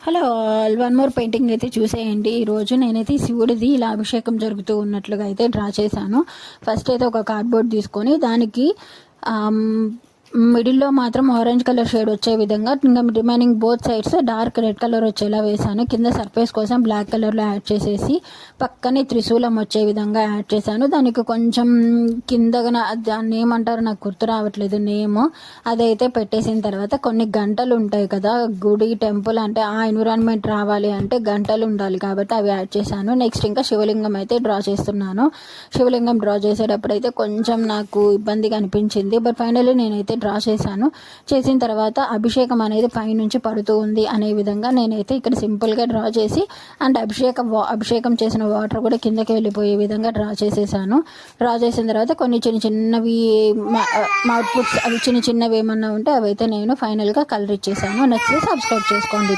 Hello all, one more painting అయితే చూసేయండి. ఈరోజు నేనైతే శివుడిది ఇలా అభిషేకం జరుగుతూ ఉన్నట్లుగా అయితే డ్రా చేశాను. ఫస్ట్ అయితే ఒక కార్డ్బోర్డ్ తీసుకొని దానికి మిడిల్లో మాత్రం ఆరెంజ్ కలర్ షేడ్ వచ్చే విధంగా, ఇంకా remaining both sides dark red colour వచ్చేలా వేసాను. కింద సర్ఫేస్ కోసం బ్లాక్ కలర్లో యాడ్ చేసేసి పక్కనే త్రిశూలం వచ్చే విధంగా యాడ్ చేశాను. దానికి కొంచెం కిందగా దాన్ని ఏమంటారు నాకు గుర్తు రావట్లేదు నేమ్, అదైతే పెట్టేసిన తర్వాత కొన్ని గంటలు ఉంటాయి కదా, గుడి టెంపుల్ అంటే ఆ ఎన్విరాన్మెంట్ రావాలి అంటే గంటలు ఉండాలి కాబట్టి అవి యాడ్ చేశాను. నెక్స్ట్ ఇంకా శివలింగం అయితే డ్రా చేస్తున్నాను. శివలింగం డ్రా చేసేటప్పుడు అయితే కొంచెం నాకు ఇబ్బందిగా అనిపించింది, బట్ ఫైనల్లీ నేనైతే డ్రా చేశాను. చేసిన తర్వాత అభిషేకం అనేది పైనుంచి పడుతూ ఉంది అనే విధంగా నేనైతే ఇక్కడ సింపుల్గా డ్రా చేసి అండ్ అభిషేకం చేసిన వాటర్ కూడా కిందకి వెళ్ళిపోయే విధంగా డ్రా చేసేసాను. డ్రా చేసిన తర్వాత కొన్ని చిన్న చిన్నవి అవుట్పుట్స్, అవి చిన్నవి ఏమన్నా ఉంటే అవైతే నేను ఫైనల్గా కలర్ ఇచ్చేసాను. నచ్చితే సబ్స్క్రైబ్ చేసుకోండి.